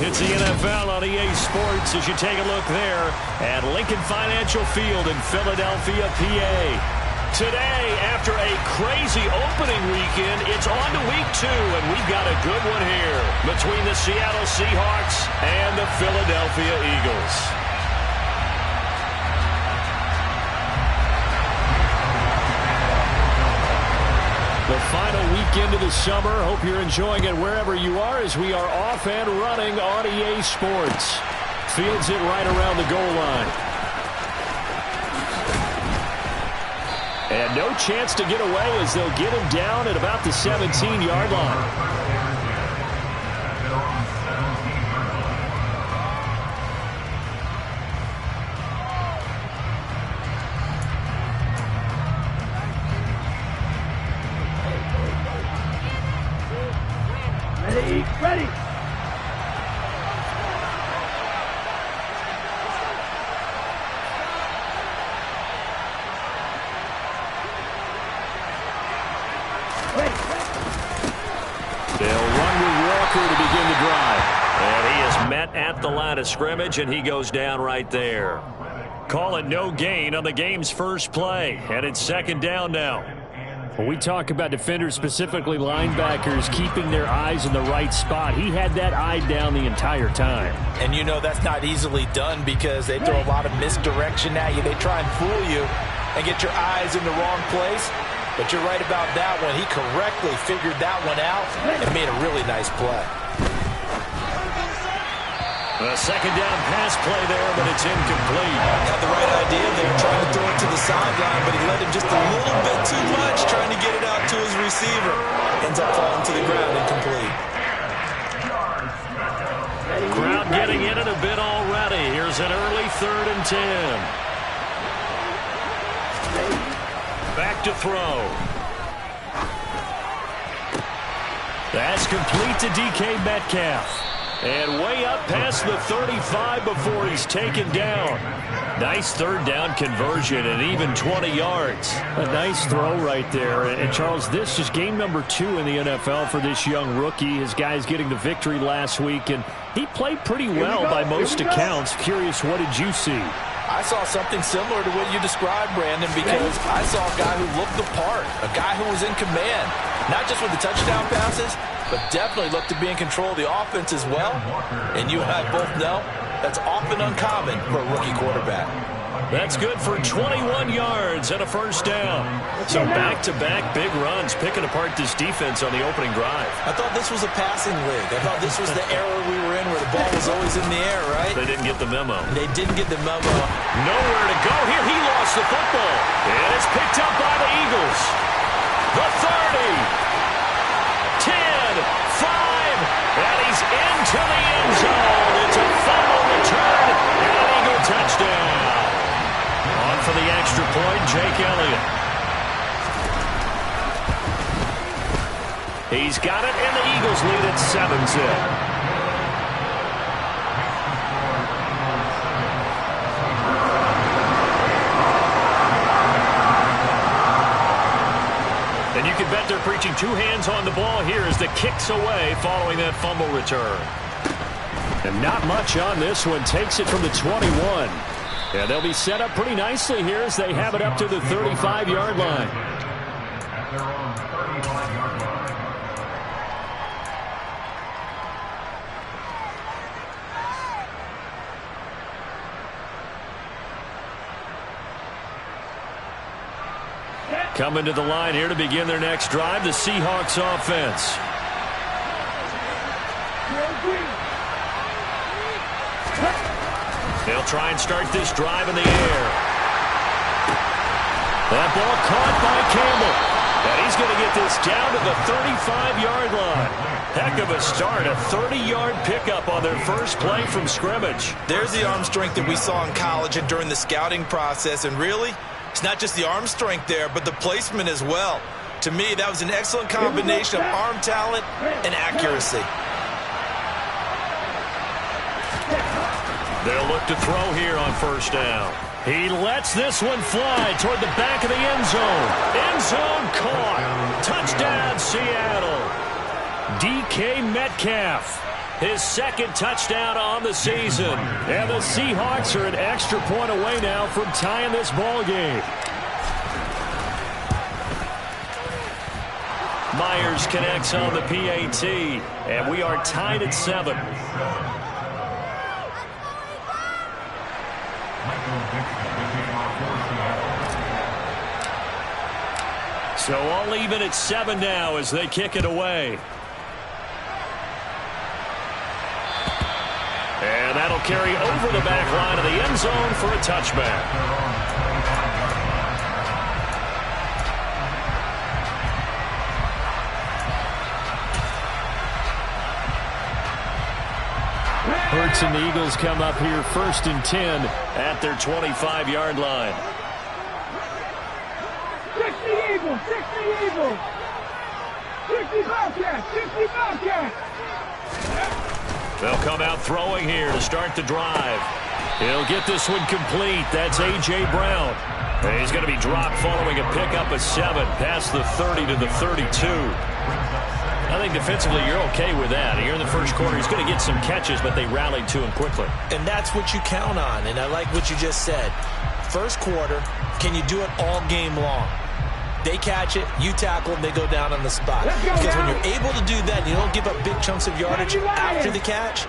It's the NFL on EA Sports as you take a look there at Lincoln Financial Field in Philadelphia, PA. Today, after a crazy opening weekend, it's on to week 2, and we've got a good one here between the Seattle Seahawks and the Philadelphia Eagles. The final weekend of the summer. Hope you're enjoying it wherever you are as we are off and running on EA Sports. Fields it right around the goal line. And no chance to get away as they'll get him down at about the 17-yard line. Ready. They'll run with Walker to begin the drive. And he is met at the line of scrimmage, and he goes down right there. Call it no gain on the game's first play. And it's second down now. When we talk about defenders, specifically linebackers, keeping their eyes in the right spot, he had that eye down the entire time. And you know that's not easily done because they throw a lot of misdirection at you. They try and fool you and get your eyes in the wrong place. But you're right about that one. He correctly figured that one out and made a really nice play. A second down pass play there, but it's incomplete. Had the right idea there, trying to throw it to the sideline, but he let him just a little bit too much, trying to get it out to his receiver. Ends up falling to the ground, incomplete. Crowd getting in it a bit already. Here's an early 3rd and 10. Back to throw. That's complete to DK Metcalf. And way up past the 35 before he's taken down. Nice 3rd down conversion and even 20 yards. A nice throw right there. And Charles, this is game number 2 in the NFL for this young rookie. His guys getting the victory last week, and he played pretty well by most accounts. Curious, what did you see? I saw something similar to what you described, Brandon, because I saw a guy who looked the part, a guy who was in command, not just with the touchdown passes, but definitely looked to be in control of the offense as well. And you and I both know that's often uncommon for a rookie quarterback. That's good for 21 yards and a first down. So back-to-back big runs, picking apart this defense on the opening drive. I thought this was a passing league. I thought this was the era we were in where the ball was always in the air, right? They didn't get the memo. They didn't get the memo. Nowhere to go here. He lost the football. And it's picked up by the Eagles. The 30. 10, 5, and he's into the end zone. It's a fumble return and an Eagle touchdown. On for the extra point, Jake Elliott. He's got it, and the Eagles lead at 7-0. And you can bet they're preaching 2 hands on the ball here as the kick's away following that fumble return. And not much on this one. Takes it from the 21. Yeah, they'll be set up pretty nicely here as they have it up to the 35-yard line. Coming to the line here to begin their next drive, the Seahawks offense. They'll try and start this drive in the air. That ball caught by Campbell. And he's going to get this down to the 35-yard line. Heck of a start, a 30-yard pickup on their first play from scrimmage. There's the arm strength that we saw in college and during the scouting process. And really, it's not just the arm strength there, but the placement as well. To me, that was an excellent combination of arm talent and accuracy. They'll look to throw here on first down. He lets this one fly toward the back of the end zone. End zone caught. Touchdown, Seattle. DK Metcalf. His second touchdown on the season. And the Seahawks are an extra point away now from tying this ball game. Myers connects on the PAT, and we are tied at 7. So all even at 7 now as they kick it away. And that'll carry over the back line of the end zone for a touchback. Hurts and the Eagles come up here 1st and 10 at their 25-yard line. 60 Eagles, 60 Eagles. 60 Bobcats, 60 Bobcats. They'll come out throwing here to start the drive. He'll get this one complete. That's A.J. Brown. And he's going to be dropped following a pickup of 7 past the 30 to the 32. I think defensively you're okay with that. Here in the first quarter, he's going to get some catches, but they rallied to him quickly. And that's what you count on, and I like what you just said. First quarter, can you do it all game long? They catch it, you tackle, and they go down on the spot. Because when you're able to do that, you don't give up big chunks of yardage after the catch,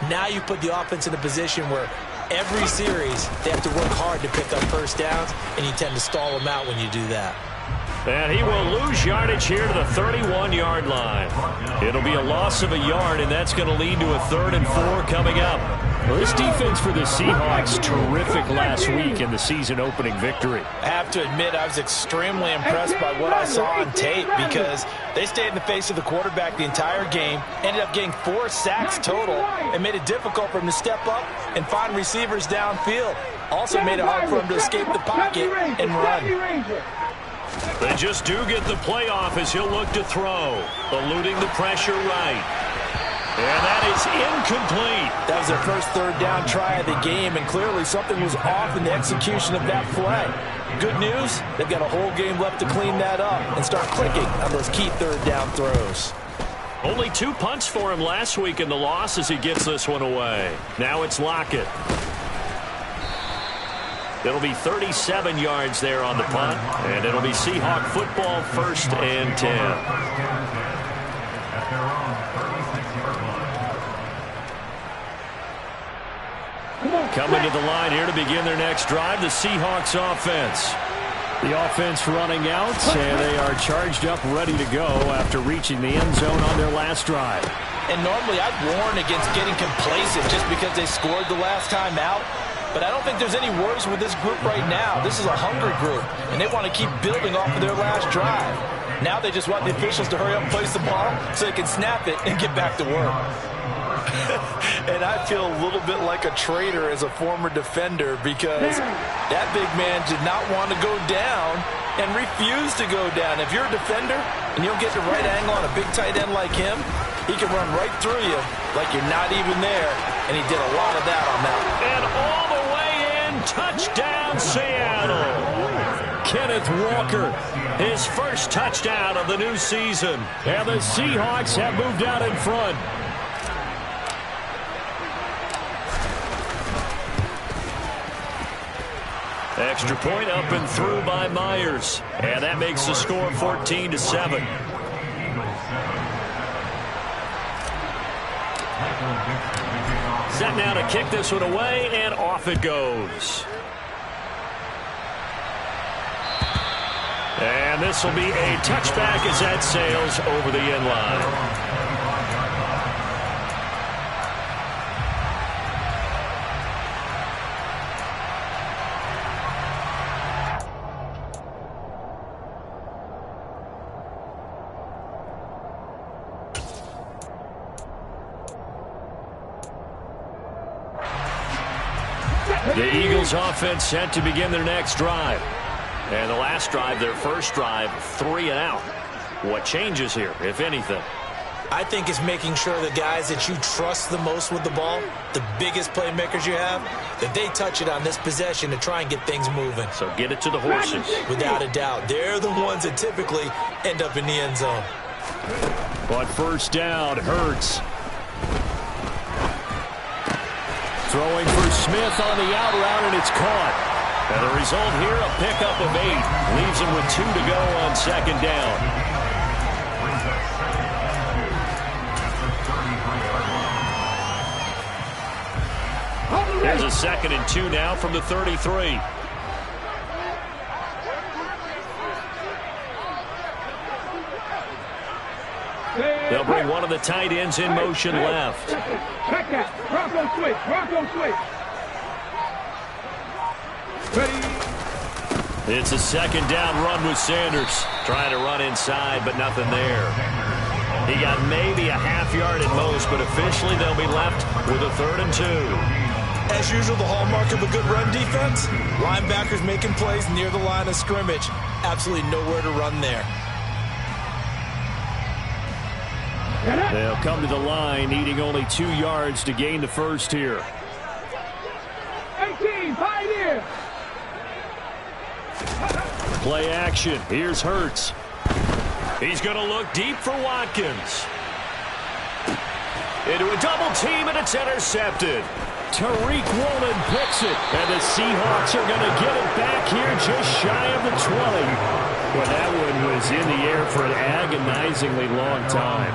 now you put the offense in a position where every series they have to work hard to pick up first downs, and you tend to stall them out when you do that. And he will lose yardage here to the 31-yard line. It'll be a loss of a yard, and that's going to lead to a 3rd and 4 coming up. Well, this defense for the Seahawks, terrific last week in the season-opening victory. I have to admit, I was extremely impressed by what I saw on tape because they stayed in the face of the quarterback the entire game, ended up getting 4 sacks total, and made it difficult for him to step up and find receivers downfield. Also made it hard for him to escape the pocket and run. They just do get the play off as he'll look to throw, eluding the pressure right. And that is incomplete. That was their first 3rd down try of the game, and clearly something was off in the execution of that play. Good news, they've got a whole game left to clean that up and start clicking on those key 3rd down throws. Only 2 punts for him last week in the loss as he gets this one away. Now it's Lockett. It'll be 37 yards there on the punt, and it'll be Seahawk football 1st and 10. Coming to the line here to begin their next drive, the Seahawks offense. The offense running out, and they are charged up, ready to go after reaching the end zone on their last drive. And normally I'd warn against getting complacent just because they scored the last time out. But I don't think there's any worries with this group right now. This is a hungry group, and they want to keep building off of their last drive. Now they just want the officials to hurry up and place the ball so they can snap it and get back to work. And I feel a little bit like a traitor as a former defender because that big man did not want to go down and refused to go down. If you're a defender and you don't get the right angle on a big tight end like him, he can run right through you like you're not even there, and he did a lot of that on that. And all the way in, touchdown Seattle. Kenneth Walker, his first touchdown of the new season. And the Seahawks have moved out in front. Extra point up and through by Myers. And that makes the score 14-7. Set now to kick this one away, and off it goes. And this will be a touchback as that sails over the end line. The Eagles offense set to begin their next drive. And the last drive, their first drive, 3 and out. What changes here, if anything? I think it's making sure the guys that you trust the most with the ball, the biggest playmakers you have, that they touch it on this possession to try and get things moving. So get it to the horses. Without a doubt. They're the ones that typically end up in the end zone. But first down, Hurts. Throwing for Smith on the out route, and it's caught. And the result here, a pickup of 8. Leaves him with 2 to go on second down. There's a 2nd and 2 now from the 33. They'll bring one of the tight ends in motion left. Check that. Bronco switch. Bronco switch. Ready. It's a 2nd down run with Sanders. Trying to run inside, but nothing there. He got maybe a half yard at most, but officially they'll be left with a 3rd and 2. As usual, the hallmark of a good run defense, linebackers making plays near the line of scrimmage. Absolutely nowhere to run there. They'll come to the line, needing only 2 yards to gain the first here. 18, Pioneer. Play action. Here's Hurts. He's going to look deep for Watkins. Into a double team, and it's intercepted. Tariq Woolen picks it, and the Seahawks are going to get it back here just shy of the 20. Well, that one was in the air for an agonizingly long time.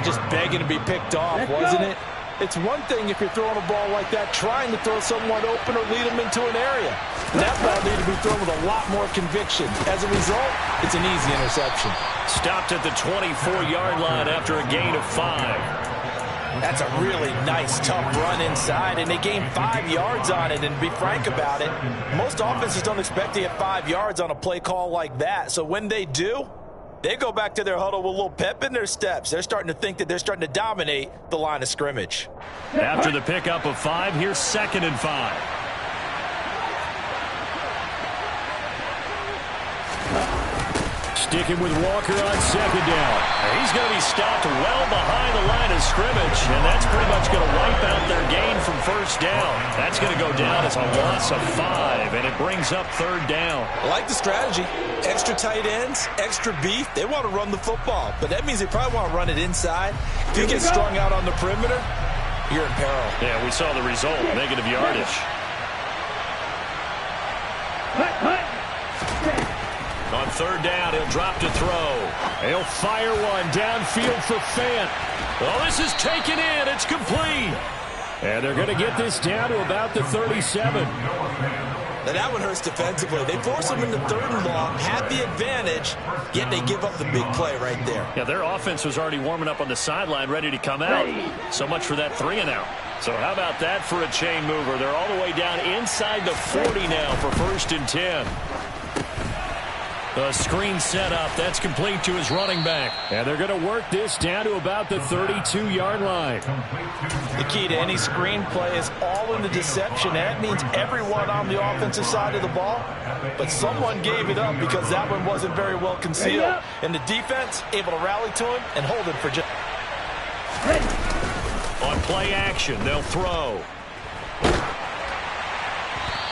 Just begging to be picked off, wasn't it? It's one thing if you're throwing a ball like that, trying to throw someone open or lead them into an area. That ball needed to be thrown with a lot more conviction. As a result, it's an easy interception. Stopped at the 24-yard line after a gain of 5. That's a really nice, tough run inside, and they gained 5 yards on it. And to be frank about it, most offenses don't expect to get 5 yards on a play call like that. So when they do, they go back to their huddle with a little pep in their steps. They're starting to think that they're starting to dominate the line of scrimmage. After the pickup of 5, here's 2nd and 5. Sticking with Walker on 2nd down. He's going to be stopped well behind the line of scrimmage, and that's pretty much going to wipe out their gain from 1st down. That's going to go down as a loss of 5, and it brings up 3rd down. I like the strategy. Extra tight ends, extra beef. They want to run the football, but that means they probably want to run it inside. If you get strung out on the perimeter, you're in peril. Yeah, we saw the result, negative yardage. On 3rd down, he'll drop to throw. He'll fire one downfield for Fant. Oh, this is taken in. It's complete. And they're going to get this down to about the 37. Now that one hurts defensively. They force them into 3rd and long, have the advantage, yet they give up the big play right there. Yeah, their offense was already warming up on the sideline, ready to come out. So much for that 3 and out. So how about that for a chain mover? They're all the way down inside the 40 now for 1st and 10. The screen set up. That's complete to his running back. And they're going to work this down to about the 32-yard line. The key to any screen play is all in the deception. That means everyone on the offensive side of the ball. But someone gave it up because that one wasn't very well concealed. And the defense able to rally to him and hold it for just... On play action, they'll throw.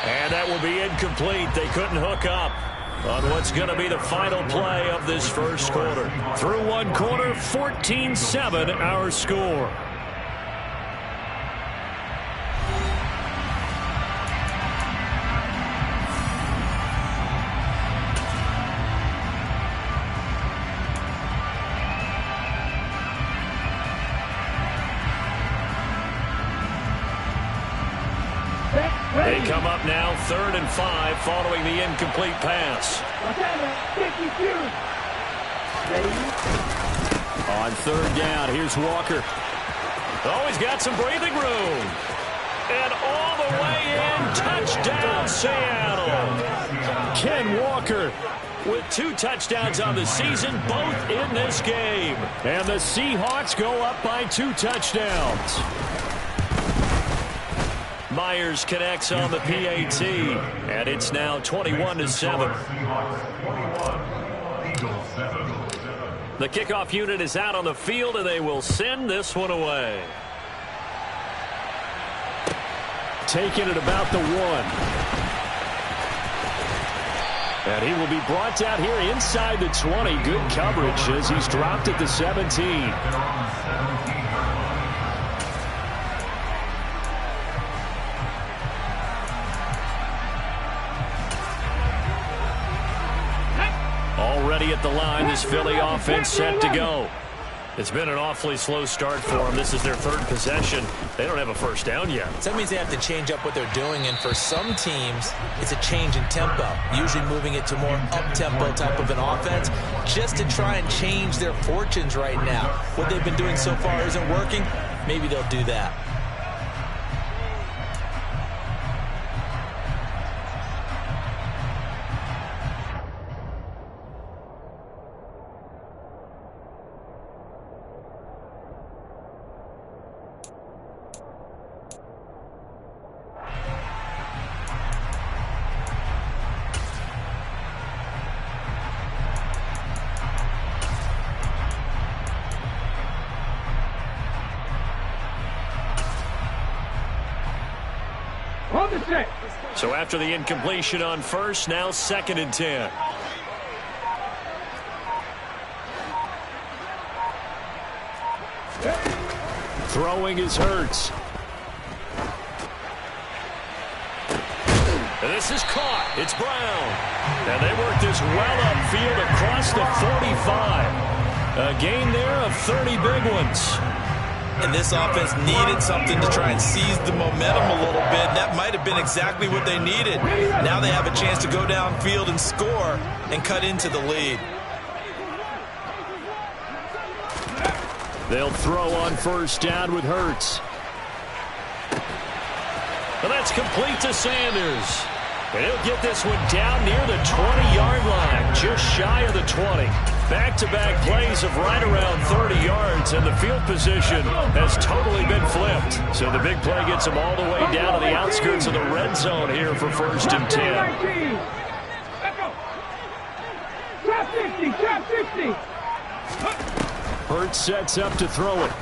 And that will be incomplete. They couldn't hook up on what's going to be the final play of this 1st quarter. Through 1 quarter, 14-7 our score. They come up now 3rd and 5 following the incomplete pass. On 3rd down, here's Walker. Oh, he's got some breathing room. And all the way in, touchdown Seattle. Ken Walker with 2 touchdowns on the season, both in this game. And the Seahawks go up by 2 touchdowns. Myers connects on the PAT, and it's now 21-7. The kickoff unit is out on the field, and they will send this one away. Taking it about the 1. And he will be brought down here inside the 20. Good coverage as he's dropped at the 17. ready at the line. This Philly offense set to go. It's been an awfully slow start for them. This is their third possession. They don't have a first down yet. So that means they have to change up what they're doing, and for some teams, it's a change in tempo, usually moving it to more up-tempo type of an offense just to try and change their fortunes right now. What they've been doing so far isn't working. Maybe they'll do that. So after the incompletion on first, now 2nd and 10. Throwing is Hurts. And this is caught. It's Brown. And they work this well upfield across the 45. A gain there of 30 big ones. And this offense needed something to try and seize the momentum a little bit. That might have been exactly what they needed. Now they have a chance to go downfield and score and cut into the lead. They'll throw on first down with Hurts. And that's complete to Sanders. And he'll get this one down near the 20-yard line, just shy of the 20. Back-to-back plays of right around 30 yards, and the field position has totally been flipped. So the big play gets them all the way down to the outskirts of the red zone here for 1st and 10. Top 50. Hurts sets up to throw it.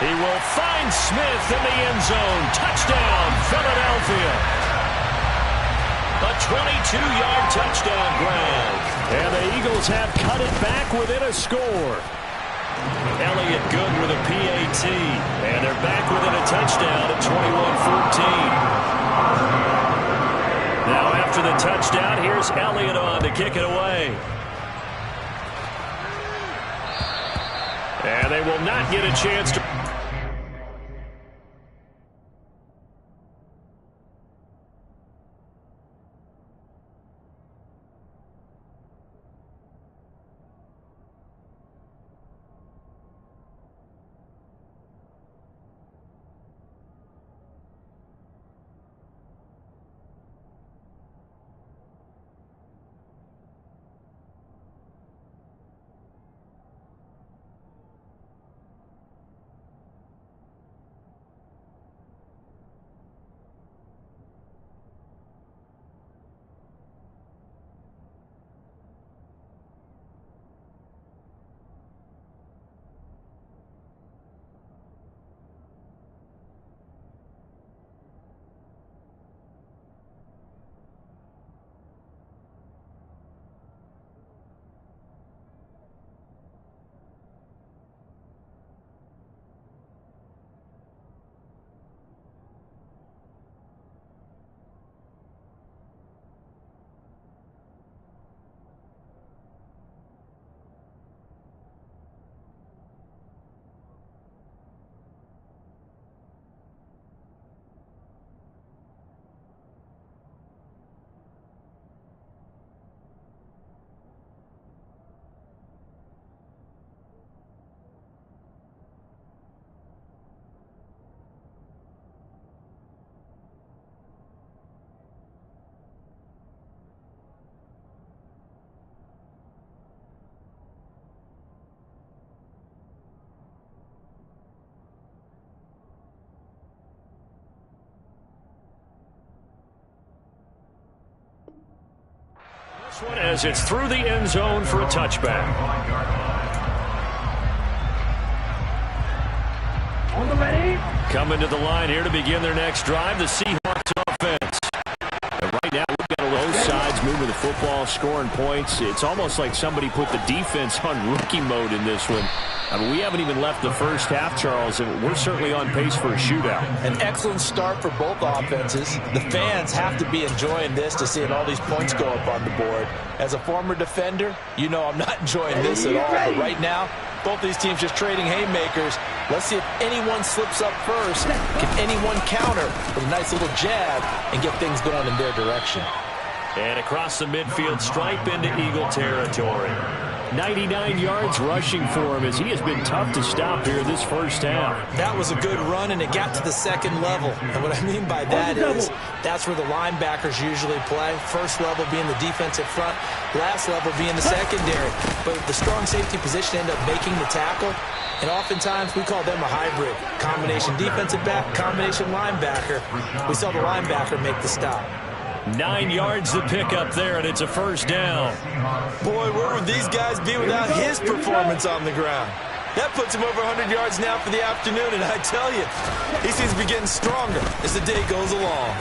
He will find Smith in the end zone. Touchdown, Philadelphia. A 22-yard touchdown grab. And the Eagles have cut it back within a score. Elliott good with a PAT. And they're back within a touchdown at 21-14. Now after the touchdown, here's Elliott on to kick it away. And they will not get a chance to... As it's through the end zone for a touchback. On the ready. Coming to the line here to begin their next drive, the Seahawks offense. And right now we've got both sides moving the football, scoring points. It's almost like somebody put the defense on rookie mode in this one. I mean, we haven't even left the first half, Charles, and we're certainly on pace for a shootout. An excellent start for both offenses. The fans have to be enjoying this to seeing all these points go up on the board. As a former defender, you know I'm not enjoying this at all. But right now, both these teams just trading haymakers. Let's see if anyone slips up first. Can anyone counter with a nice little jab and get things going in their direction? And across the midfield stripe into Eagle territory. 99 yards rushing for him as he has been tough to stop here this first half. That was a good run, and it got to the second level. And what I mean by that is that's where the linebackers usually play. First level being the defensive front, last level being the secondary. But the strong safety position ended up making the tackle. And oftentimes we call them a hybrid. Combination defensive back, combination linebacker. We saw the linebacker make the stop. 9 yards to pick up there, and it's a first down. Boy, where would these guys be without his performance on the ground? That puts him over 100 yards now for the afternoon, and I tell you, he seems to be getting stronger as the day goes along.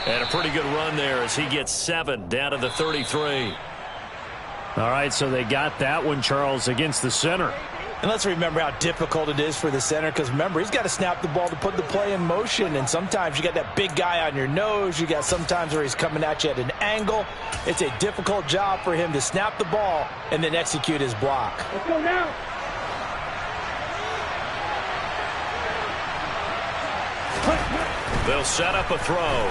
And a pretty good run there as he gets 7 down to the 33. All right, so they got that one, Charles, against the center. And let's remember how difficult it is for the center, because remember, he's got to snap the ball to put the play in motion, and sometimes you got that big guy on your nose. You got sometimes where he's coming at you at an angle. It's a difficult job for him to snap the ball and then execute his block. Let's go now. They'll set up a throw.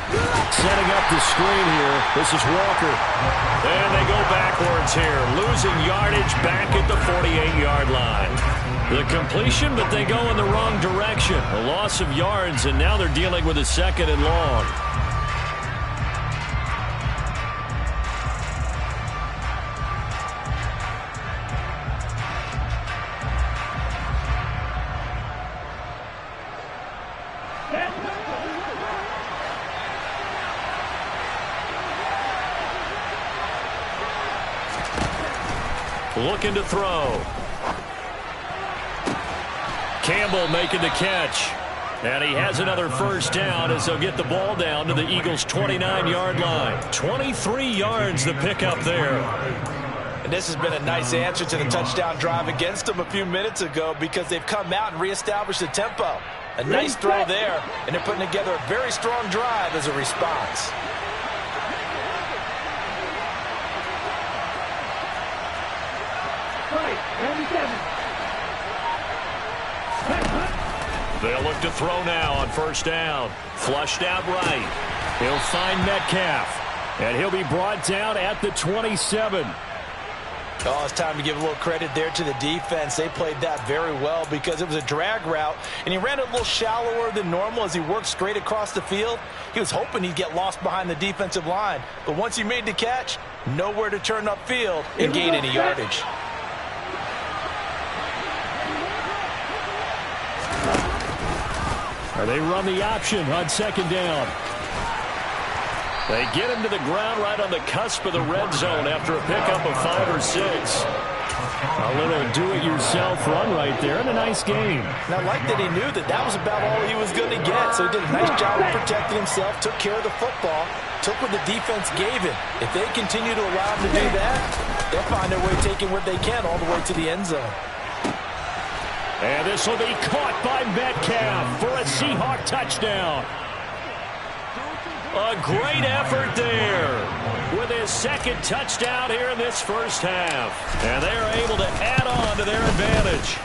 Setting up the screen here. This is Walker. And they go backwards here, losing yardage back at the 48-yard line. The completion, but they go in the wrong direction. A loss of yards, and now they're dealing with a 2nd and long. Looking to throw. Campbell making the catch. And he has another first down as they'll get the ball down to the Eagles' 29-yard line. 23 yards to pick up there. And this has been a nice answer to the touchdown drive against them a few minutes ago, because they've come out and reestablished the tempo. A nice throw there, and they're putting together a very strong drive as a response. They'll look to throw now on first down. Flushed out right. He'll find Metcalf, and he'll be brought down at the 27. Oh, it's time to give a little credit there to the defense. They played that very well because it was a drag route, and he ran it a little shallower than normal as he worked straight across the field. He was hoping he'd get lost behind the defensive line, but once he made the catch, nowhere to turn upfield and gain any yardage. They run the option on 2nd down. They get him to the ground right on the cusp of the red zone after a pickup of 5 or 6. A little do-it-yourself run right there, and a nice game. And I like that he knew that that was about all he was going to get, so he did a nice job of protecting himself, took care of the football, took what the defense gave him. If they continue to allow him to do that, they'll find their way taking what they can all the way to the end zone. And this will be caught by Metcalf for a Seahawk touchdown. A great effort there with his 2nd touchdown here in this first half. And they're able to add on to their advantage.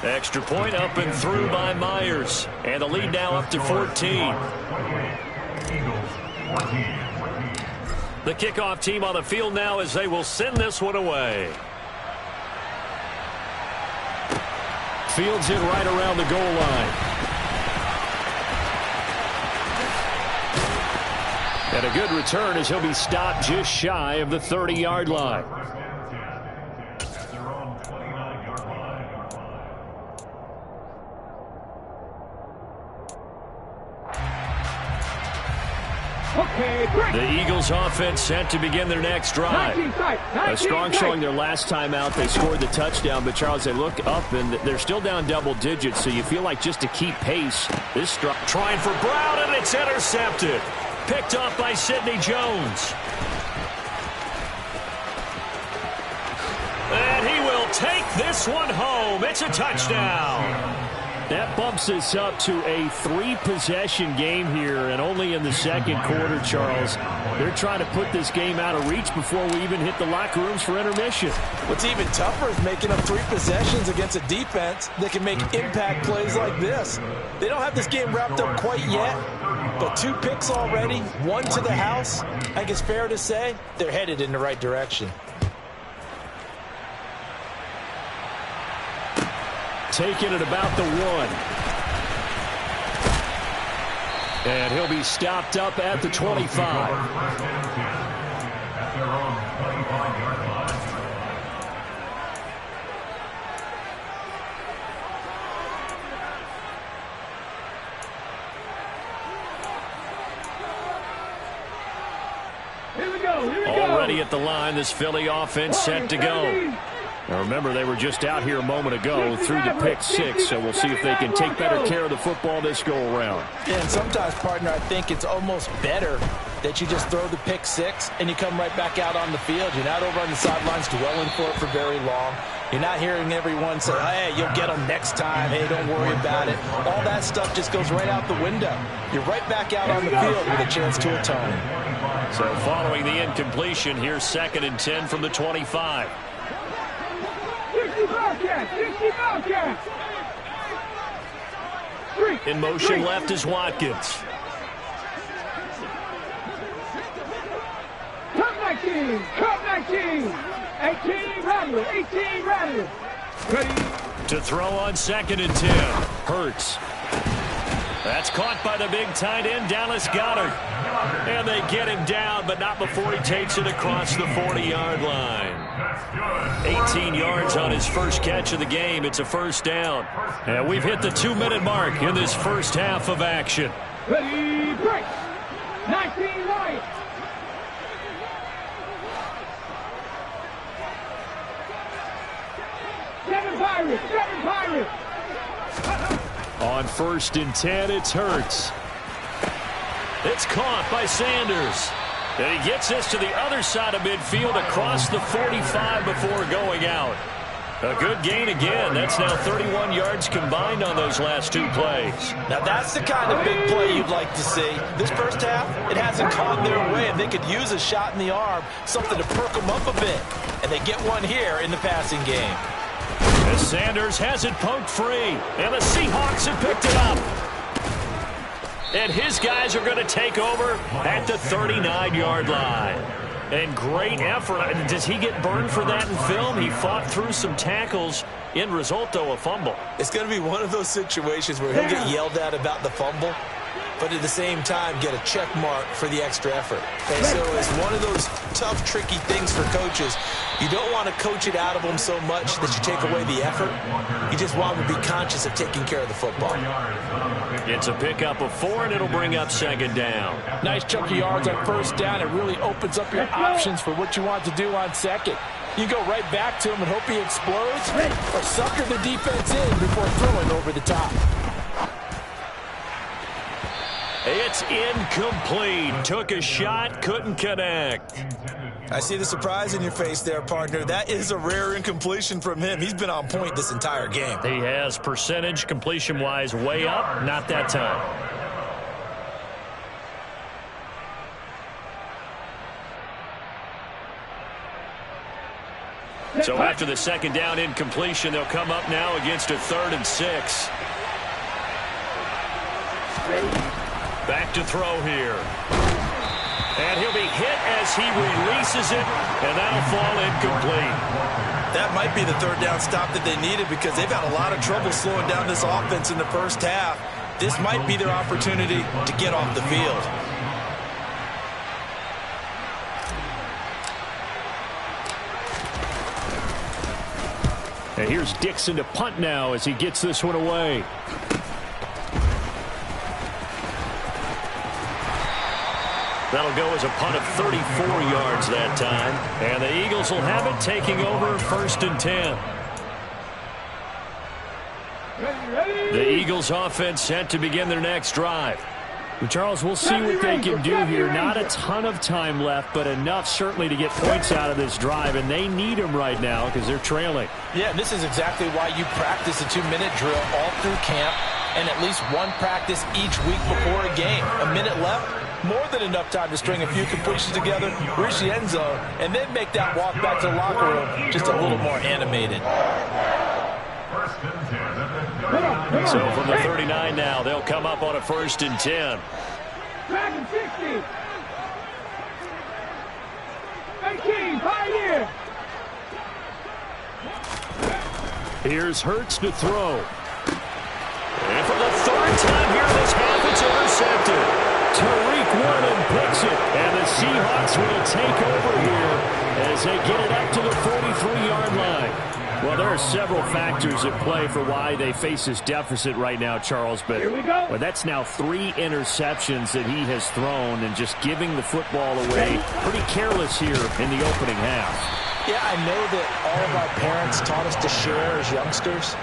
Extra point up and through by Myers. And the lead now up to 14. The kickoff team on the field now as they will send this one away. Fields in right around the goal line. And a good return as he'll be stopped just shy of the 30-yard line. The Eagles offense set to begin their next drive. A strong showing their last time out. They scored the touchdown, but Charles, they look up and they're still down double digits, so you feel like just to keep pace, this trying for Brown, and it's intercepted. picked off by Sidney Jones. And he will take this one home. It's a touchdown. That bumps us up to a 3-possession game here, and only in the second quarter, Charles. They're trying to put this game out of reach before we even hit the locker rooms for intermission. What's even tougher is making up 3 possessions against a defense that can make impact plays like this. They don't have this game wrapped up quite yet, but 2 picks already, 1 to the house. I think it's fair to say they're headed in the right direction. Taking it about the 1. And he'll be stopped up at the 25. Here we go. Already at the line, this Philly offense set to go. Now remember, they were just out here a moment ago through the pick 6, so we'll see if they can take better care of the football this go-around. Yeah, and sometimes, partner, I think it's almost better that you just throw the pick 6 and you come right back out on the field. You're not over on the sidelines dwelling for it for very long. You're not hearing everyone say, hey, you'll get them next time. Hey, don't worry about it. All that stuff just goes right out the window. You're right back out on the field with a chance to atone. So following the incompletion, here's 2nd and 10 from the 25. 60 Bobcats. In motion left is Watkins. Cup 19. 18 Rattler. Ready. To throw on 2nd and 10. Hurts. That's caught by the big tight end, Dallas Goedert. And they get him down, but not before he takes it across the 40-yard line. 18 yards on his first catch of the game. It's a first down. And we've hit the 2-minute mark in this first half of action. Ready, break. 19 right. Seven Pirates. On 1st and 10, it's Hurts. It's caught by Sanders. And he gets this to the other side of midfield across the 45 before going out. A good gain again. That's now 31 yards combined on those last 2 plays. Now that's the kind of big play you'd like to see. This first half, it hasn't gone their way, and they could use a shot in the arm, something to perk them up a bit. And they get one here in the passing game. As Sanders has it poked free, and the Seahawks have picked it up. And his guys are going to take over at the 39-yard line. And great effort. Does he get burned for that in film? He fought through some tackles. End result, though, a fumble. It's going to be one of those situations where he'll get yelled at about the fumble, but at the same time get a check mark for the extra effort. And so it's one of those tough, tricky things for coaches. You don't want to coach it out of them so much that you take away the effort. You just want them to be conscious of taking care of the football. It's a pickup of 4, and it'll bring up 2nd down. Nice chunk of yards on first down. It really opens up your options for what you want to do on 2nd. You go right back to him and hope he explodes, or sucker the defense in before throwing over the top. It's incomplete. Took a shot, couldn't connect. I see the surprise in your face there, partner. That is a rare incompletion from him. He's been on point this entire game. He has percentage completion-wise way up. Not that time. So after the 2nd down incompletion, they'll come up now against a 3rd and 6. Back to throw here. And he'll be hit as he releases it, and that'll fall incomplete. That might be the 3rd down stop that they needed because they've had a lot of trouble slowing down this offense in the first half. This might be their opportunity to get off the field. And here's Dixon to punt now as he gets this one away. That'll go as a punt of 34 yards that time. And the Eagles will have it, taking over 1st and 10. The Eagles offense set to begin their next drive. Charles, we'll see what they can do here. Not a ton of time left, but enough certainly to get points out of this drive, and they need them right now because they're trailing. Yeah, this is exactly why you practice a 2-minute drill all through camp and at least one practice each week before a game. A minute left, more than enough time to string a few completions together, reach the end zone, and then make that walk back to the locker room just a little more animated. So from the 39 now, they'll come up on a 1st and 10. Back and 60. 18, Pioneer. Here's Hurts to throw. And for the 3rd time here this half, it's intercepted. Tariq Woolen picks it, and the Seahawks will take over here as they get it up to the 43-yard line. Well, there are several factors at play for why they face this deficit right now, Charles. But well, that's now 3 interceptions that he has thrown and just giving the football away. Pretty careless here in the opening half. Yeah, I know that all of our parents taught us to share as youngsters.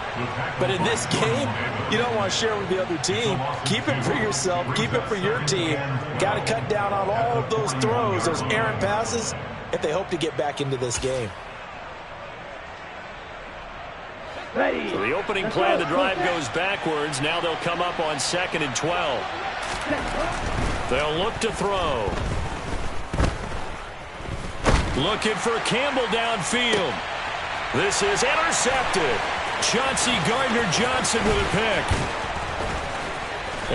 But in this game, you don't want to share with the other team. Keep it for yourself. Keep it for your team. Got to cut down on all of those throws, those errant passes, if they hope to get back into this game. So the opening play of the drive goes backwards. Now they'll come up on 2nd and 12. They'll look to throw. Looking for Campbell downfield. This is intercepted. Chauncey Gardner-Johnson with a pick.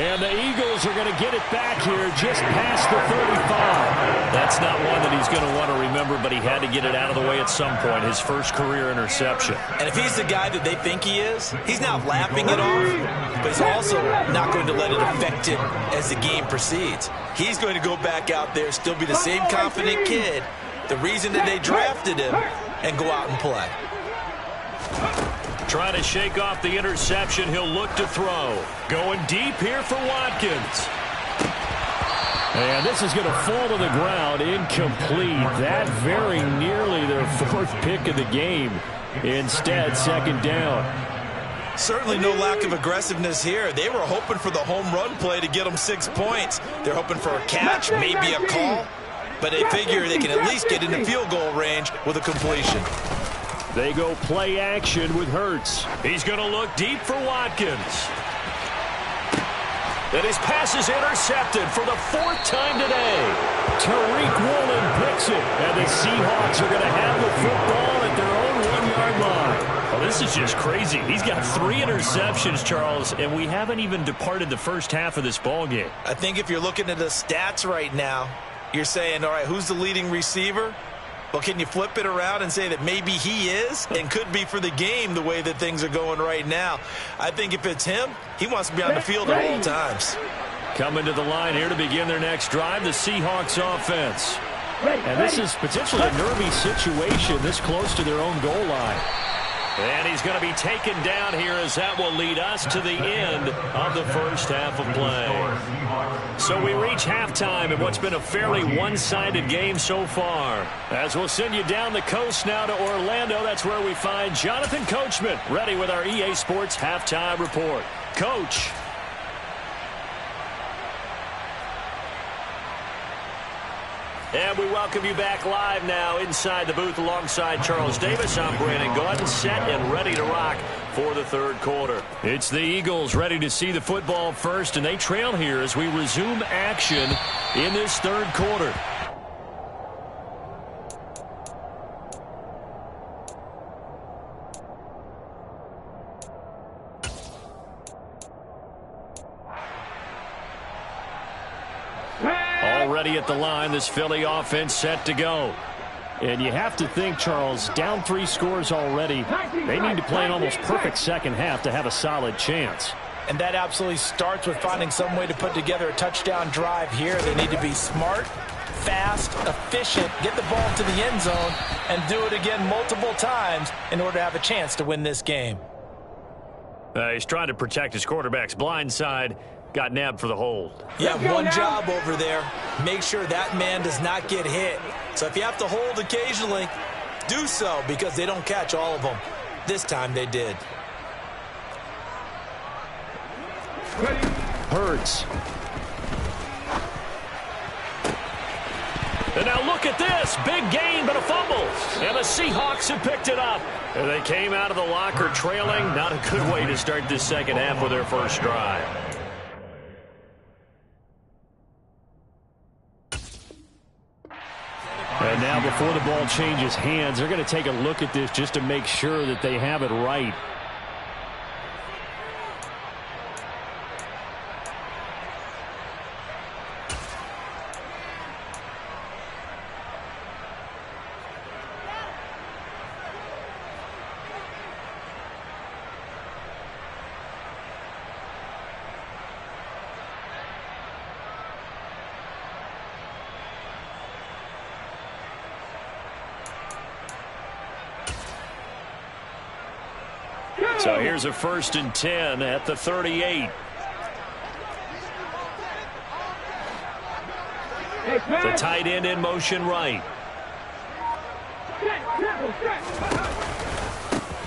And the Eagles are going to get it back here just past the 35. That's not one that he's going to want to remember, but he had to get it out of the way at some point, his first career interception. And if he's the guy that they think he is, he's not laughing it off, but he's also not going to let it affect him as the game proceeds. He's going to go back out there, still be the same confident kid, the reason that they drafted him, and go out and play. Trying to shake off the interception. He'll look to throw. Going deep here for Watkins. And this is going to fall to the ground. Incomplete. That very nearly their 4th pick of the game. Instead, 2nd down. Certainly no lack of aggressiveness here. They were hoping for the home run play to get them 6 points. They're hoping for a catch, maybe a call. But they figure they can at least get into field goal range with a completion. They go play action with Hurts. He's going to look deep for Watkins. And his pass is intercepted for the 4th time today. Tariq Woolen picks it. And the Seahawks are going to have the football at their own 1-yard line. Well, this is just crazy. He's got 3 interceptions, Charles, and we haven't even departed the first half of this ball game. I think if you're looking at the stats right now, you're saying, all right, who's the leading receiver? Well, can you flip it around and say that maybe he is and could be for the game the way that things are going right now? I think if it's him, he wants to be on the field at all times. Coming to the line here to begin their next drive, the Seahawks offense. And this is potentially a nervy situation this close to their own goal line. And he's going to be taken down here as that will lead us to the end of the first half of play. So we reach halftime in what's been a fairly one-sided game so far. As we'll send you down the coast now to Orlando, that's where we find Jonathan Coachman ready with our EA Sports Halftime Report. Coach. And we welcome you back live now inside the booth alongside Charles Davis. I'm Brandon Gordon, set and ready to rock for the 3rd quarter. It's the Eagles ready to see the football first, and they trail here as we resume action in this 3rd quarter. Already at the line, this Philly offense set to go. And you have to think, Charles, down 3 scores already. They need to play an almost perfect second half to have a solid chance. And that absolutely starts with finding some way to put together a touchdown drive here. They need to be smart, fast, efficient, get the ball to the end zone, and do it again multiple times in order to have a chance to win this game. He's trying to protect his quarterback's blind side. Got nabbed for the hold. You have one job over there. Make sure that man does not get hit. So if you have to hold occasionally, do so because they don't catch all of them. This time they did. Hurts. look at this. Big gain, but a fumble. And the Seahawks have picked it up. And they came out of the locker trailing. Not a good way to start this second half with their first drive. And now before the ball changes hands, they're going to take a look at this just to make sure that they have it right. So here's a 1st and 10 at the 38. The tight end in motion right.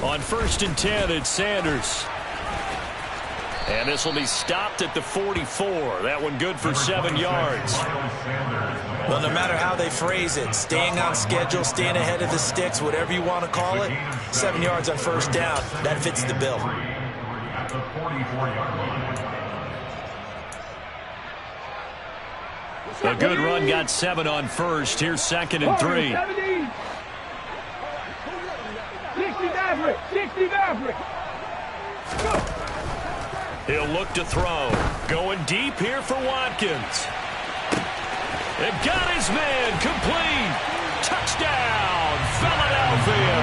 On 1st and 10, it's Sanders. And this will be stopped at the 44. That one good for 7 yards. Well, no matter how they phrase it, staying on schedule, staying ahead of the sticks, whatever you want to call it, 7 yards on 1st down, that fits the bill. A good run got 7 on 1st. Here's 2nd and 3. 60 Maverick. 60 Maverick. He'll look to throw. Going deep here for Watkins. They've got his man complete. Touchdown, Philadelphia.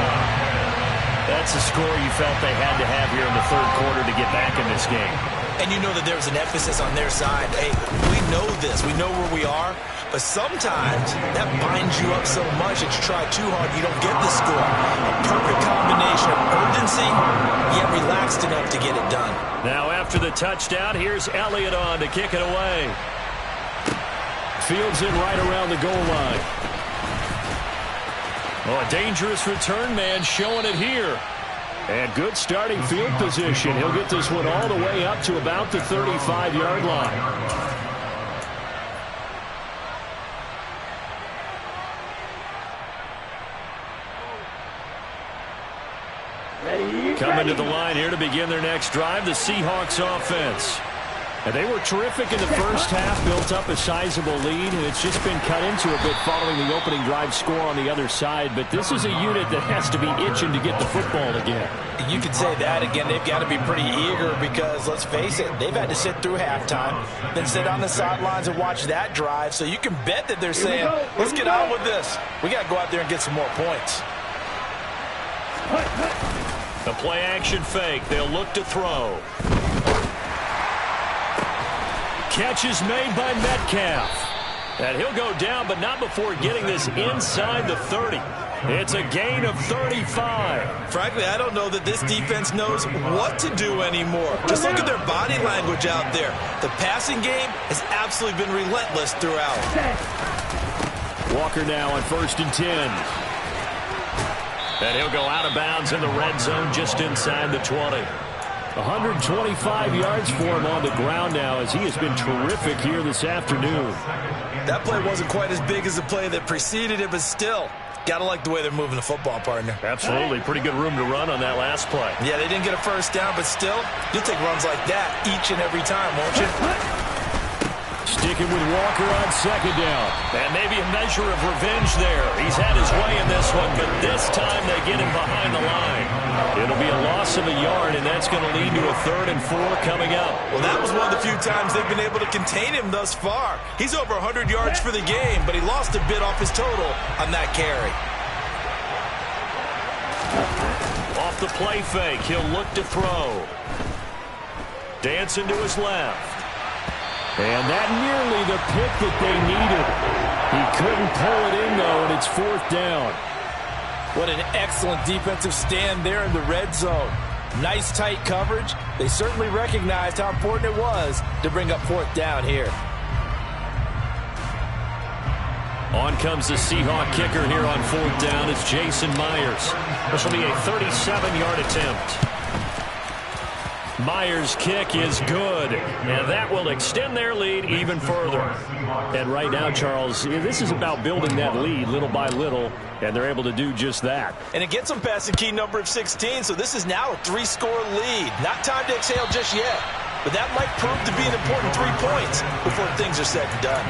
That's the score you felt they had to have here in the 3rd quarter to get back in this game. And you know that there was an emphasis on their side. Hey, we know this. We know where we are. But sometimes that binds you up so much that you try too hard, you don't get the score. A perfect combination of urgency, yet relaxed enough to get it done. Now after the touchdown, here's Elliott on to kick it away. Fields in right around the goal line. Oh, a dangerous return man showing it here. And good starting field position. He'll get this one all the way up to about the 35-yard line. Coming to the line here to begin their next drive, the Seahawks offense. And they were terrific in the first half, built up a sizable lead, and it's just been cut into a bit following the opening drive score on the other side. But this is a unit that has to be itching to get the football again. You could say that again. They've got to be pretty eager because, let's face it, they've had to sit through halftime, then sit on the sidelines and watch that drive. So you can bet that they're saying, let's get on with this. We got to go out there and get some more points. The play action fake. They'll look to throw. Catch is made by Metcalf. And he'll go down, but not before getting this inside the 30. It's a gain of 35. Frankly, I don't know that this defense knows what to do anymore. Just look at their body language out there. The passing game has absolutely been relentless throughout. Walker now on 1st and 10. And he'll go out of bounds in the red zone just inside the 20. 125 yards for him on the ground now as he has been terrific here this afternoon. That play wasn't quite as big as the play that preceded it, but still, got to like the way they're moving the football, partner. Absolutely. Pretty good room to run on that last play. Yeah, they didn't get a 1st down, but still, you'll take runs like that each and every time, won't you? Sticking with Walker on 2nd down. And maybe a measure of revenge there. He's had his way in this one, but this time they get him behind the line. It'll be a loss of a yard, and that's going to lead to a 3rd and 4 coming up. Well, that was one of the few times they've been able to contain him thus far. He's over 100 yards for the game, but he lost a bit off his total on that carry. Off the play fake, he'll look to throw. Dancing to his left. And that nearly the pick that they needed. He couldn't pull it in, though, and it's 4th down. What an excellent defensive stand there in the red zone. Nice tight coverage. They certainly recognized how important it was to bring up 4th down here. On comes the Seahawk kicker here on 4th down. It's Jason Myers. This will be a 37-yard attempt. Myers' kick is good, and that will extend their lead even further. And right now, Charles, this is about building that lead little by little, and they're able to do just that. And it gets them past the key number of 16, so this is now a 3-score lead. Not time to exhale just yet, but that might prove to be an important 3 points before things are said and done.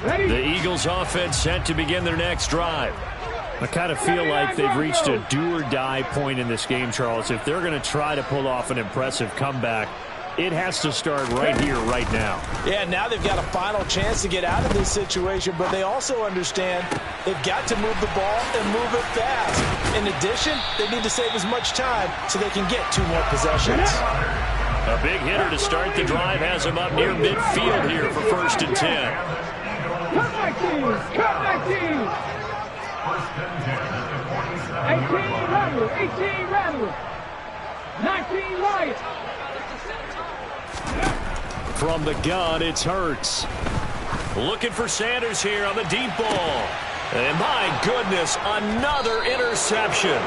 The Eagles offense set to begin their next drive. I kind of feel like they've reached a do-or-die point in this game, Charles. If they're going to try to pull off an impressive comeback, it has to start right here, right now. Yeah, now they've got a final chance to get out of this situation, but they also understand they've got to move the ball and move it fast. In addition, they need to save as much time so they can get 2 more possessions. A big hitter to start the drive has him up near midfield here for 1st and 10. Cut my team! Cut my team! 18 rattle! 18 rattle! 19 riot! From the gun, it's Hurts. Looking for Sanders here on the deep ball. And my goodness, another interception.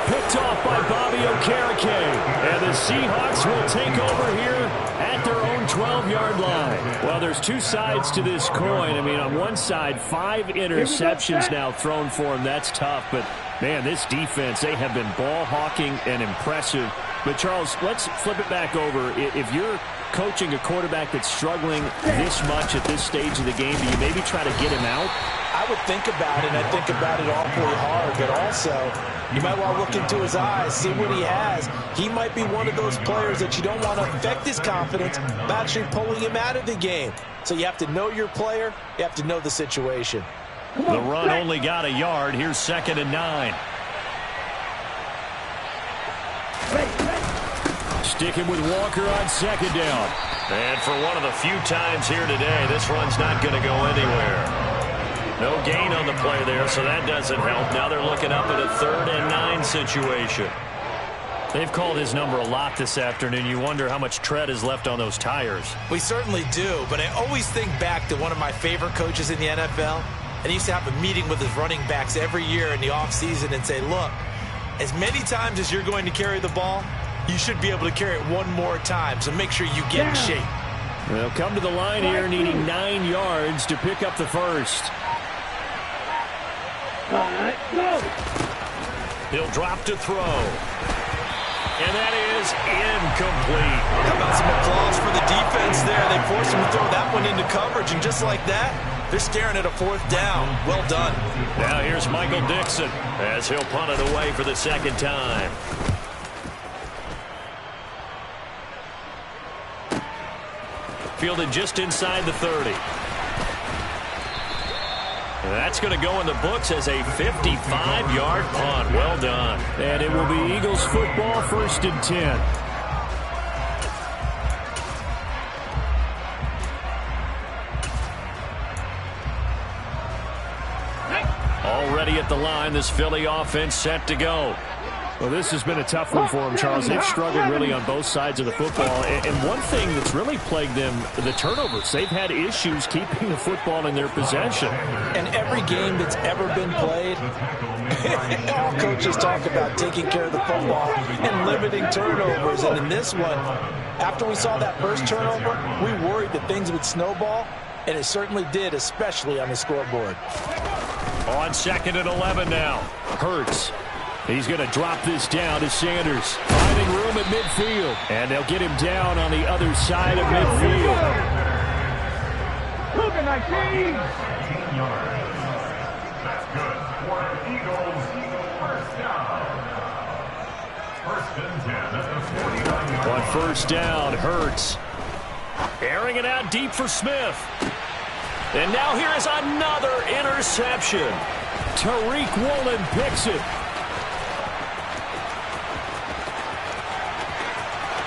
Picked off by Bobby Okereke. And the Seahawks will take over here at their own 12-yard line. Well, there's 2 sides to this coin. I mean, on one side, 5 interceptions now thrown for him. That's tough. But, man, this defense, they have been ball hawking and impressive. But, Charles, let's flip it back over. If you're coaching a quarterback that's struggling this much at this stage of the game, do you maybe try to get him out? I would think about it. I think about it awfully hard, but also you might want to look into his eyes, see what he has. He might be one of those players that you don't want to affect his confidence by actually pulling him out of the game. So you have to know your player. You have to know the situation. The run only got a yard. Here's 2nd and 9. Sticking with Walker on 2nd down. And for one of the few times here today, this run's not going to go anywhere. No gain on the play there, so that doesn't help. Now they're looking up at a 3rd and 9 situation. They've called his number a lot this afternoon. You wonder how much tread is left on those tires. We certainly do, but I always think back to one of my favorite coaches in the NFL, and he used to have a meeting with his running backs every year in the offseason and say, look, as many times as you're going to carry the ball, you should be able to carry it 1 more time, so make sure you get in shape. They'll come to the line here needing 9 yards to pick up the first. He'll drop to throw. And that is incomplete. How about some applause for the defense there? They forced him to throw that one into coverage, and just like that, they're staring at a 4th down. Well done. Now here's Michael Dixon as he'll punt it away for the 2nd time. Fielded just inside the 30. That's going to go in the books as a 55-yard punt. Well done. And it will be Eagles football, 1st and 10. Already at the line, this Philly offense set to go. Well, this has been a tough one for them, Charles. They've struggled really on both sides of the football. And one thing that's really plagued them, the turnovers. They've had issues keeping the football in their possession. And every game that's ever been played, all coaches talk about taking care of the football and limiting turnovers. And in this one, after we saw that first turnover, we worried that things would snowball, and it certainly did, especially on the scoreboard. On 2nd and 11 now. Hurts. He's going to drop this down to Sanders. Finding room at midfield. And they'll get him down on the other side of midfield. Look at my team! That's good for the Eagles. 1st down. 1st and 10 at the 49. On 1st down, Hurts. Airing it out deep for Smith. And now here is another interception. Tariq Woolen picks it.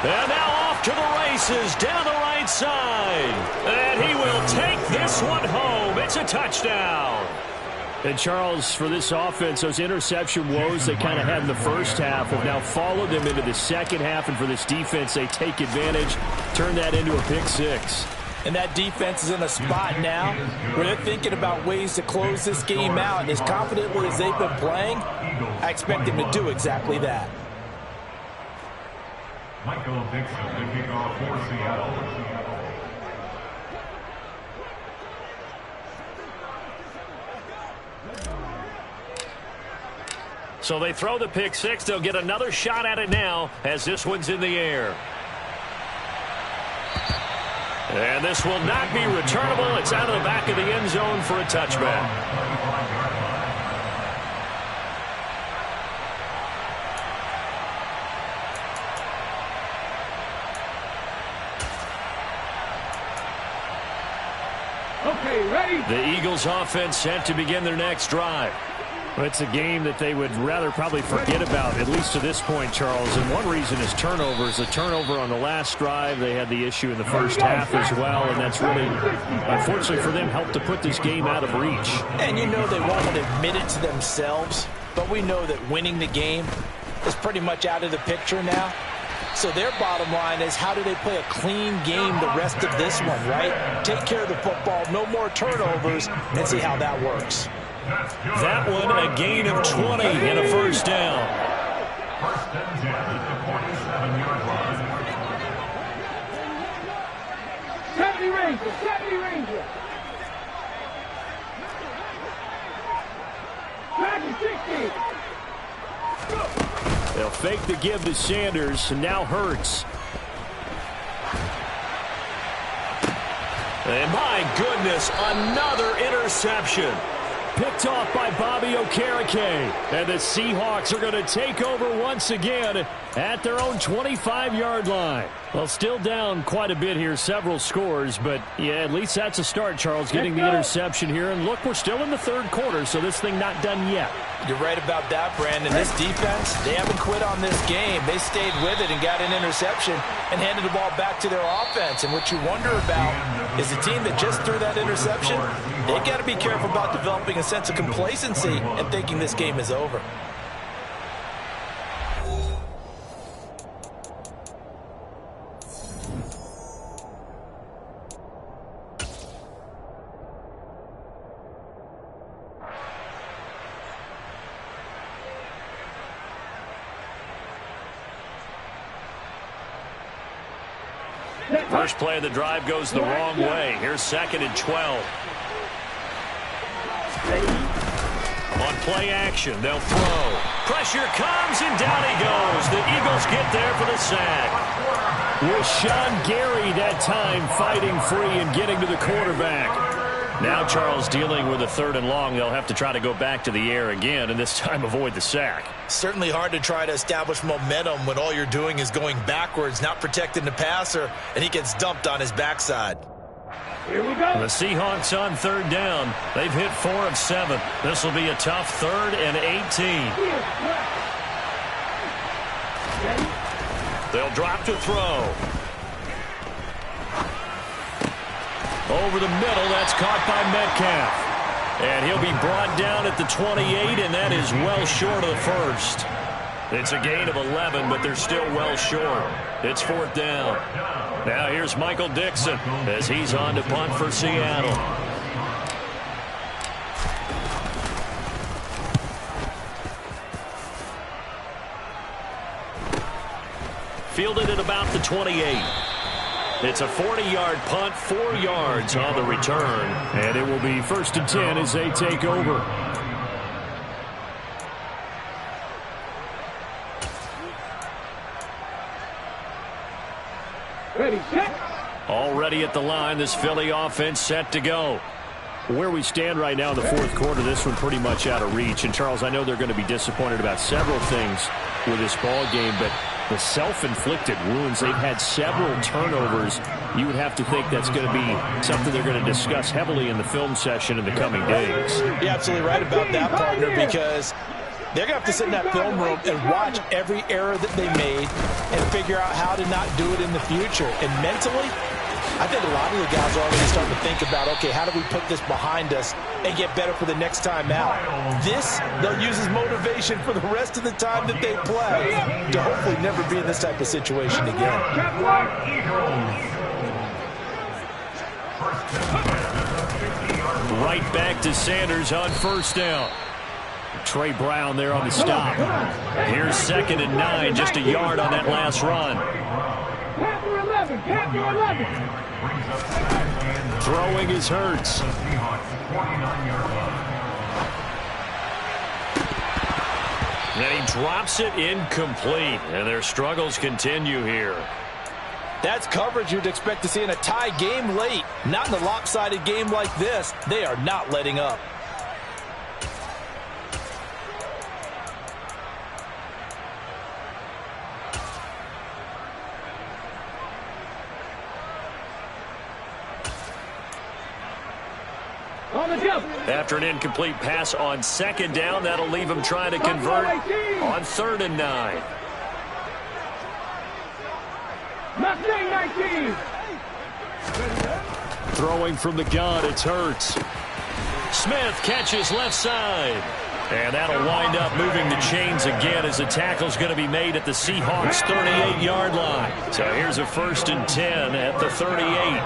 And now off to the races down the right side. And he will take this one home. It's a touchdown. And Charles, for this offense, those interception woes they kind of had in the first half have now followed them into the second half. And for this defense, they take advantage, turn that into a pick six. And that defense is in a spot now where they're thinking about ways to close this game out. And as confidently as they've been playing, I expect them to do exactly that. Michael Dixon to kick off for Seattle. So they throw the pick six. They'll get another shot at it now as this one's in the air. And this will not be returnable. It's out of the back of the end zone for a touchback. Okay, ready? The Eagles offense set to begin their next drive. Well, it's a game that they would rather probably forget about, at least to this point, Charles. And one reason is turnovers. The turnover on the last drive, they had the issue in the first half as well. And that's really, unfortunately for them, helped to put this game out of reach. And you know they won't admit it to themselves, but we know that winning the game is pretty much out of the picture now. So their bottom line is, how do they play a clean game the rest of this one, right? Take care of the football, no more turnovers, and see how that works. That one, a gain of 20 and a first down. First and 10 at the 47-yard line. 70 Rangers, 70 Rangers. Back to 60. They'll fake the give to Sanders, and now Hurts. And my goodness, another interception. Picked off by Bobby Okereke. And the Seahawks are going to take over once again at their own 25-yard line. Well, still down quite a bit here, several scores. But, yeah, at least that's a start, Charles, getting the interception here. And, look, we're still in the third quarter, so this thing not done yet. You're right about that, Brandon. This defense, they haven't quit on this game. They stayed with it and got an interception and handed the ball back to their offense. And what you wonder about is the team that just threw that interception, they got to be careful about developing a sense of complacency and thinking this game is over. First play of the drive goes the wrong way. Here's 2nd and 12. On play action, they'll throw. Pressure comes, and down he goes. The Eagles get there for the sack. With Sean Gary that time fighting free and getting to the quarterback. Now Charles dealing with a 3rd and long. They'll have to try to go back to the air again, and this time avoid the sack. Certainly hard to try to establish momentum when all you're doing is going backwards, not protecting the passer, and he gets dumped on his backside. Here we go. The Seahawks on 3rd down. They've hit 4 of 7. This will be a tough 3rd and 18. They'll drop to throw. Over the middle, that's caught by Metcalf. And he'll be brought down at the 28, and that is well short of the first. It's a gain of 11, but they're still well short. It's 4th down. Now here's Michael Dixon as he's on to punt for Seattle. Fielded at about the 28. It's a 40-yard punt, 4 yards on the return. And it will be 1st and 10 as they take over. Ready, set. Already at the line, this Philly offense set to go. Where we stand right now in the 4th quarter, this one pretty much out of reach. And, Charles, I know they're going to be disappointed about several things with this ball game, but the self-inflicted wounds, they've had several turnovers. You would have to think that's going to be something they're going to discuss heavily in the film session in the coming days. You're absolutely right about that, partner, because they're going to have to sit in that film room and watch every error that they made and figure out how to not do it in the future. And mentally, I think a lot of the guys are already starting to think about, okay, how do we put this behind us and get better for the next time out? This, they'll use as motivation for the rest of the time that they play to hopefully never be in this type of situation again. Right back to Sanders on first down. Trey Brown there on the stop. Here's 2nd and 9, just a yard on that last run. Throwing is Hurts. And he drops it incomplete. And their struggles continue here. That's coverage you'd expect to see in a tie game late. Not in a lopsided game like this. They are not letting up. After an incomplete pass on 2nd down, that'll leave him trying to convert on 3rd and 9. Throwing from the gun, it's Hurts. Smith catches left side. And that'll wind up moving the chains again as the tackle's going to be made at the Seahawks' 38-yard line. So here's a 1st and 10 at the 38.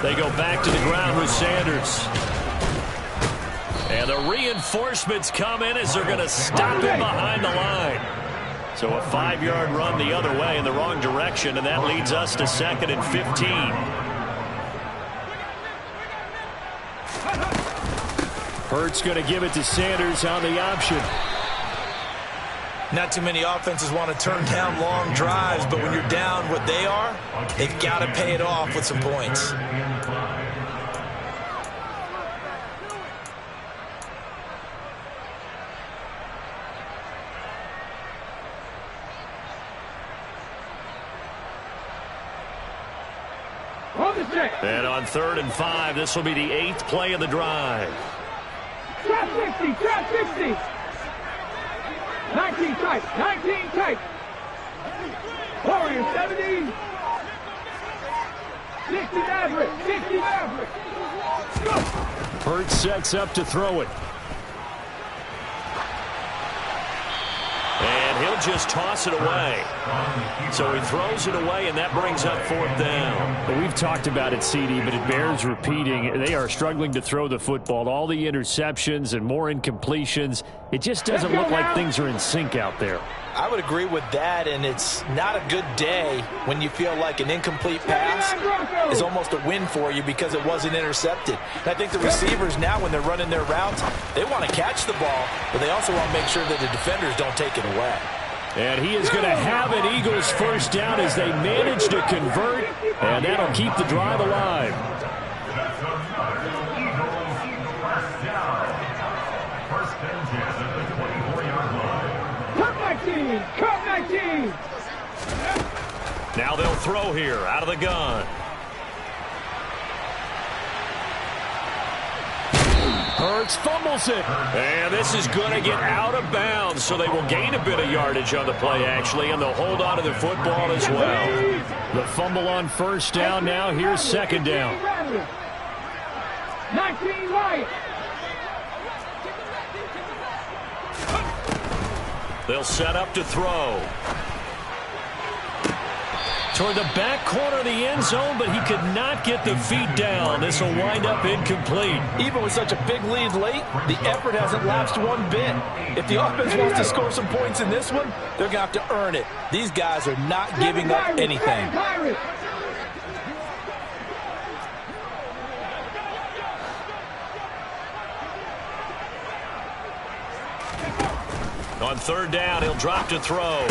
They go back to the ground with Sanders. And the reinforcements come in as they're going to stop him behind the line. So a 5-yard run the other way in the wrong direction, and that leads us to 2nd and 15. Hurts going to give it to Sanders on the option. Not too many offenses want to turn down long drives, but when you're down what they are, they've got to pay it off with some points. And on 3rd and 5, this will be the 8th play of the drive. Trap 60, trap 60. 19 tight, 19 tight. Warriors 70. 60 Maverick, 60 Maverick. Go. Hurts sets up to throw it. And he'll just toss it away. So he throws it away, and that brings up 4th down. Well, we've talked about it, CD, but it bears repeating. They are struggling to throw the football. All the interceptions and more incompletions. It just doesn't look like things are in sync out there. I would agree with that, and it's not a good day when you feel like an incomplete pass is almost a win for you because it wasn't intercepted. And I think the receivers now, when they're running their routes, they want to catch the ball, but they also want to make sure that the defenders don't take it away. And he is going to have an Eagles 1st down as they manage to convert, and that'll keep the drive alive. That's another Eagles 1st down. 1st and 10 at the 24-yard line. Cut 19, cut 19. Now they'll throw here out of the gun. Hurts fumbles it. And this is going to get out of bounds, so they will gain a bit of yardage on the play, actually, and they'll hold on to the football as well. The fumble on 1st down now. Here's 2nd down. 19 right. They'll set up to throw. Toward the back corner of the end zone, but he could not get the feet down. This will wind up incomplete. Even with such a big lead late, the effort hasn't lapsed one bit. If the offense wants to score some points in this one, they're going to have to earn it. These guys are not giving up anything. On 3rd down, he'll drop to throw.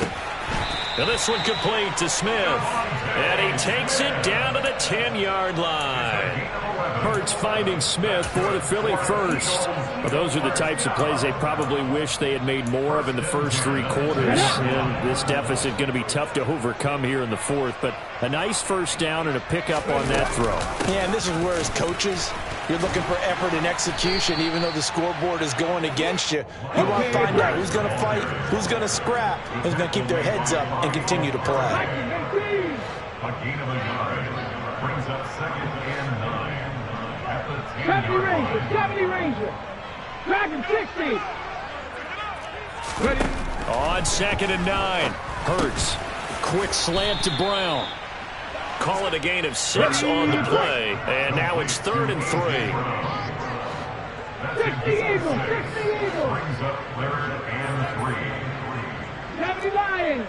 And this one complete to Smith. And he takes it down to the 10-yard line. Hurts finding Smith for the Philly 1st. Well, those are the types of plays they probably wish they had made more of in the first 3 quarters. And this deficit going to be tough to overcome here in the 4th. But a nice 1st down and a pickup on that throw. Yeah, and this is where, as coaches, you're looking for effort and execution, even though the scoreboard is going against you. You want to find out who's going to fight, who's going to scrap, who's going to keep their heads up and continue to play. A gain of a yard. Brings up 2nd and 9. At the 70 10-yard Ranger, line. 70 Ranger. Dragon 60. Ready. On 2nd and 9. Hurts. Quick slant to Brown. Call it a gain of 6 on the play. And now it's 3rd and 3. 60 Eagles, 60 Eagles. Brings up 3rd and 3. 70 Lions.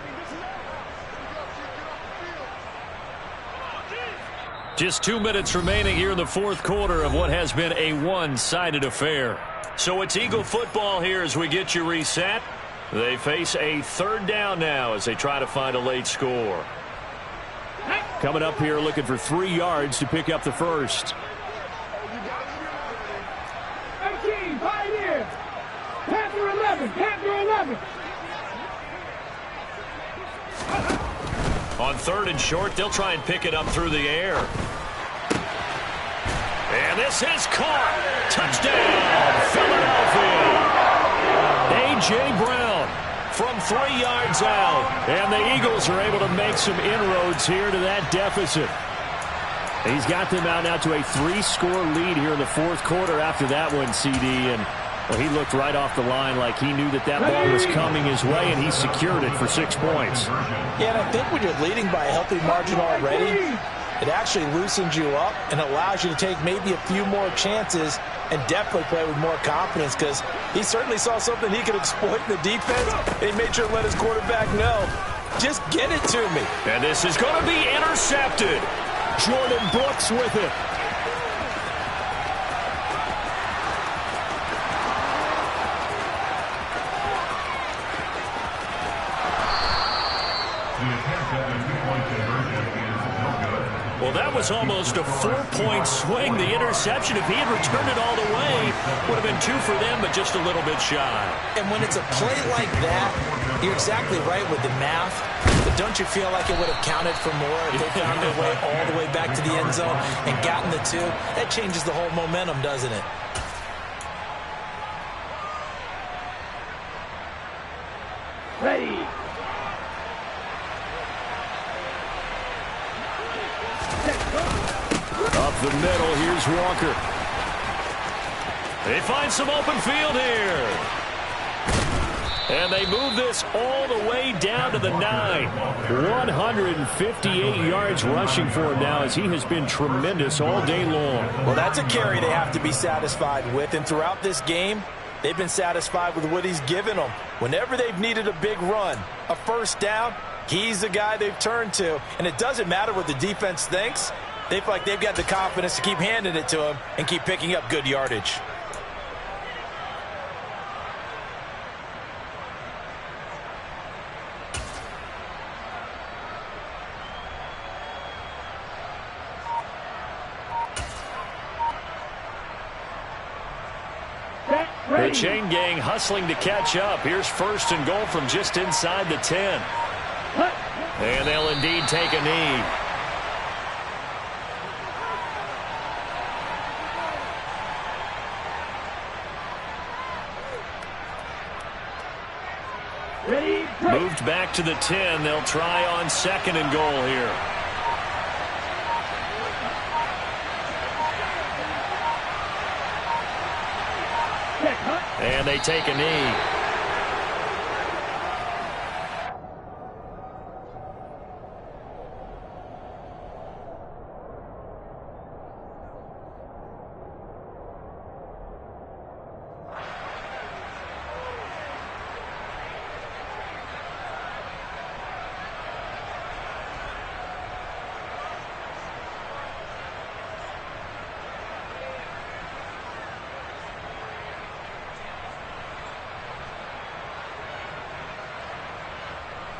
Just 2 minutes remaining here in the 4th quarter of what has been a one-sided affair. So it's Eagle football here as we get you reset. They face a 3rd down now as they try to find a late score. Coming up here looking for 3 yards to pick up the first. 18, Pioneer. Panther 11, Panther 11. On 3rd and short, they'll try and pick it up through the air. And this is caught. Touchdown, Philadelphia. A.J. Brown from 3 yards out. And the Eagles are able to make some inroads here to that deficit. He's got them out now to a 3-score lead here in the 4th quarter after that one, CD. And well, he looked right off the line like he knew that ball was coming his way, and he secured it for 6 points. Yeah, and I think when you're leading by a healthy margin already, it actually loosens you up and allows you to take maybe a few more chances and definitely play with more confidence, because he certainly saw something he could exploit in the defense, and he made sure to let his quarterback know, just get it to me. And this is going to be intercepted. Jordan Brooks with it. Well, that was almost a 4-point swing. The interception, if he had returned it all the way, would have been 2 for them, but just a little bit shy. And when it's a play like that, you're exactly right with the math. But don't you feel like it would have counted for more if they found their way all the way back to the end zone and gotten the 2? That changes the whole momentum, doesn't it? Ready. Up the middle, here's Walker. They find some open field here. And they move this all the way down to the 9. 158 yards rushing for him now, as he has been tremendous all day long. Well, that's a carry they have to be satisfied with. And throughout this game, they've been satisfied with what he's given them. Whenever they've needed a big run, a 1st down, he's the guy they've turned to. And it doesn't matter what the defense thinks. They feel like they've got the confidence to keep handing it to him and keep picking up good yardage. The chain gang hustling to catch up. Here's 1st and goal from just inside the 10. And they'll indeed take a knee. Ready. Moved back to the 10. They'll try on 2nd and goal here. And they take a knee.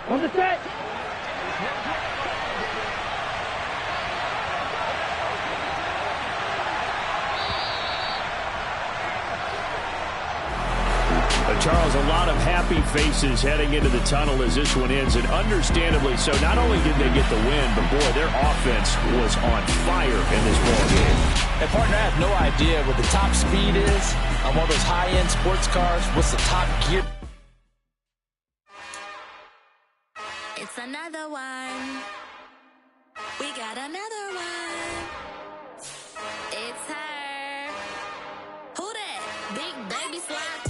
On the set. Charles, a lot of happy faces heading into the tunnel as this one ends, and understandably so. Not only did they get the win, but boy, their offense was on fire in this ball game. And partner, I have no idea what the top speed is on one of those high-end sports cars. What's the top gear? It's another one. We got another one. It's her. Who that? Big baby slide